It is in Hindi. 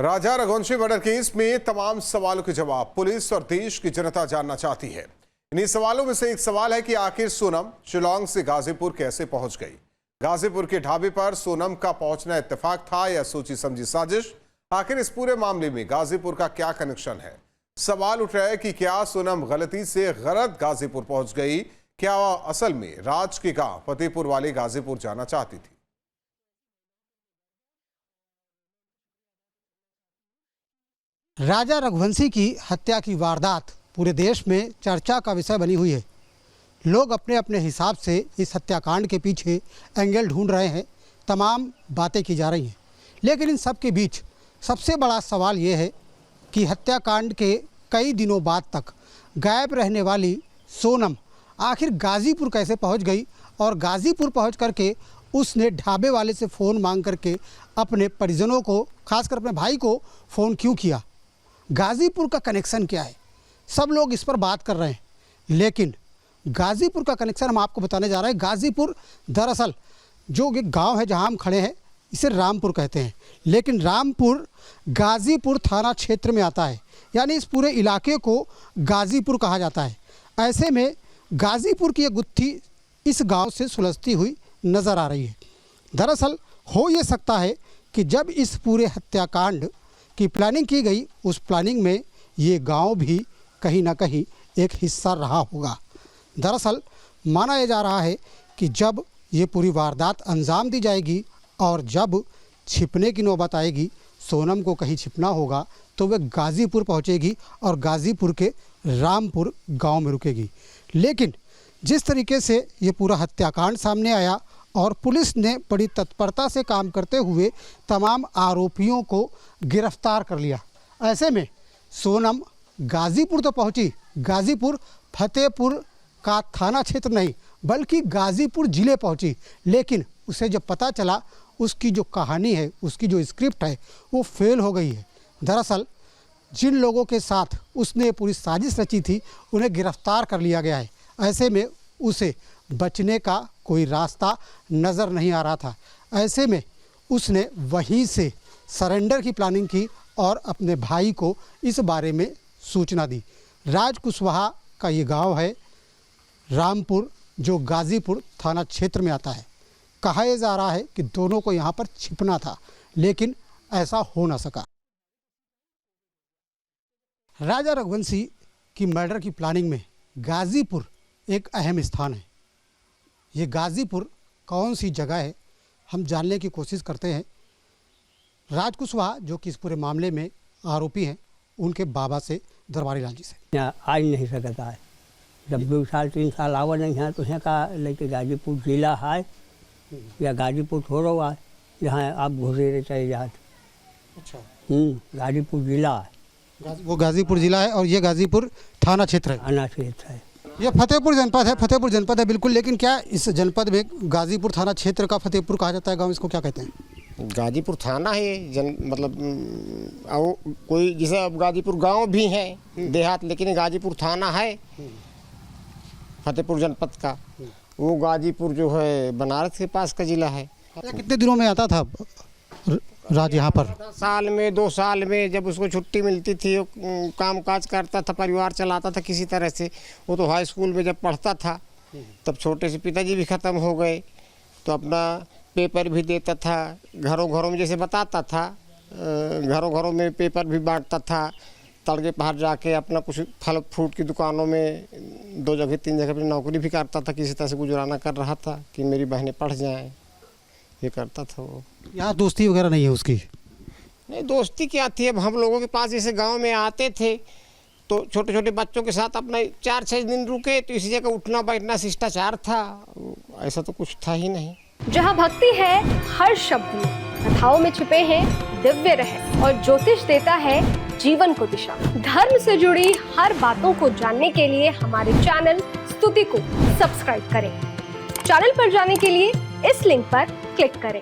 राजा रघुवंशी मर्डर केस में तमाम सवालों के जवाब पुलिस और देश की जनता जानना चाहती है। इन्हीं सवालों में से एक सवाल है कि आखिर सोनम शिलांग से गाजीपुर कैसे पहुंच गई। गाजीपुर के ढाबे पर सोनम का पहुंचना इत्तेफाक था या सोची समझी साजिश। आखिर इस पूरे मामले में गाजीपुर का क्या कनेक्शन है। सवाल उठ रहा है कि क्या सोनम गलती से गलत गाजीपुर पहुंच गई, क्या असल में राज के गांव फतेहपुर वाले गाजीपुर जाना चाहती थी। राजा रघुवंशी की हत्या की वारदात पूरे देश में चर्चा का विषय बनी हुई है। लोग अपने अपने हिसाब से इस हत्याकांड के पीछे एंगल ढूंढ रहे हैं, तमाम बातें की जा रही हैं। लेकिन इन सब के बीच सबसे बड़ा सवाल ये है कि हत्याकांड के कई दिनों बाद तक गायब रहने वाली सोनम आखिर गाजीपुर कैसे पहुंच गई और गाजीपुर पहुंच करके उसने ढाबे वाले से फ़ोन मांग करके अपने परिजनों को, खासकर अपने भाई को फ़ोन क्यों किया। गाजीपुर का कनेक्शन क्या है, सब लोग इस पर बात कर रहे हैं। लेकिन गाजीपुर का कनेक्शन हम आपको बताने जा रहे हैं। गाजीपुर दरअसल जो एक गांव है जहां हम खड़े हैं, इसे रामपुर कहते हैं, लेकिन रामपुर गाजीपुर थाना क्षेत्र में आता है, यानी इस पूरे इलाके को गाजीपुर कहा जाता है। ऐसे में गाजीपुर की ये गुत्थी इस गांव से सुलझती हुई नज़र आ रही है। दरअसल हो ये सकता है कि जब इस पूरे हत्याकांड की प्लानिंग की गई, उस प्लानिंग में ये गांव भी कहीं ना कहीं एक हिस्सा रहा होगा। दरअसल माना यह जा रहा है कि जब ये पूरी वारदात अंजाम दी जाएगी और जब छिपने की नौबत आएगी, सोनम को कहीं छिपना होगा तो वह गाजीपुर पहुंचेगी और गाजीपुर के रामपुर गांव में रुकेगी। लेकिन जिस तरीके से ये पूरा हत्याकांड सामने आया और पुलिस ने बड़ी तत्परता से काम करते हुए तमाम आरोपियों को गिरफ्तार कर लिया, ऐसे में सोनम गाजीपुर तो पहुंची, गाजीपुर फतेहपुर का थाना क्षेत्र नहीं बल्कि गाजीपुर ज़िले पहुंची। लेकिन उसे जब पता चला उसकी जो कहानी है, उसकी जो स्क्रिप्ट है, वो फेल हो गई है। दरअसल जिन लोगों के साथ उसने पूरी साजिश रची थी उन्हें गिरफ्तार कर लिया गया है। ऐसे में उसे बचने का कोई रास्ता नज़र नहीं आ रहा था। ऐसे में उसने वहीं से सरेंडर की प्लानिंग की और अपने भाई को इस बारे में सूचना दी। राज कुशवाहा का ये गांव है रामपुर, जो गाजीपुर थाना क्षेत्र में आता है। कहा यह जा रहा है कि दोनों को यहाँ पर छिपना था, लेकिन ऐसा हो ना सका। राजा रघुवंशी की मर्डर की प्लानिंग में गाजीपुर एक अहम स्थान है। ये गाजीपुर कौन सी जगह है, हम जानने की कोशिश करते हैं। राज कुशवाहा जो कि इस पूरे मामले में आरोपी हैं, उनके बाबा से, दरबारी लाल जी से। यहाँ आ ही नहीं सकता है, जब 2 साल 3 साल आवा नहीं है तो यहाँ का लेके गाजीपुर जिला है या गाजीपुर छोड़ो है, जहाँ आप घुसे चले जाते। अच्छा, गाजीपुर जिला है, वो गाजीपुर जिला है और ये गाजीपुर थाना क्षेत्र है। थाना क्षेत्र है। ये फतेहपुर जनपद है, फतेहपुर जनपद है बिल्कुल। लेकिन क्या इस जनपद में गाजीपुर थाना क्षेत्र का फतेहपुर कहा जाता है गांव, इसको क्या कहते हैं? गाजीपुर थाना है मतलब कोई जैसे अब गाजीपुर गांव भी है देहात, लेकिन गाजीपुर थाना है फतेहपुर जनपद का। वो गाजीपुर जो है बनारस के पास का जिला है। कितने दिनों में आता था राज यहाँ पर? साल में 2 साल में जब उसको छुट्टी मिलती थी, वो काम काज करता था, परिवार चलाता था किसी तरह से। वो तो हाई स्कूल में जब पढ़ता था तब छोटे से पिताजी भी ख़त्म हो गए, तो अपना पेपर भी देता था, घरों घरों में जैसे बताता था, घरों घरों में पेपर भी बांटता था। तड़के पहाड़ जाके अपना कुछ फल फ्रूट की दुकानों में 2 जगह 3 जगह पर नौकरी भी करता था, किसी तरह से गुजराना कर रहा था कि मेरी बहनें पढ़ जाएं, ये करता था वो। यहाँ दोस्ती वगैरह नहीं है उसकी? नहीं, दोस्ती क्या थी, अब हम लोगों के पास जैसे गांव में आते थे तो छोटे छोटे बच्चों के साथ अपना 4-6 दिन रुके तो इसी जगह उठना बैठना शिष्टाचार था, ऐसा तो कुछ था ही नहीं। जहाँ भक्ति है हर शब्द में, कथाओं में छुपे हैं दिव्य रहस्य और ज्योतिष देता है जीवन को दिशा। धर्म से जुड़ी हर बातों को जानने के लिए हमारे चैनल स्तुति को सब्सक्राइब करें। चैनल पर जाने के लिए इस लिंक पर क्लिक करें।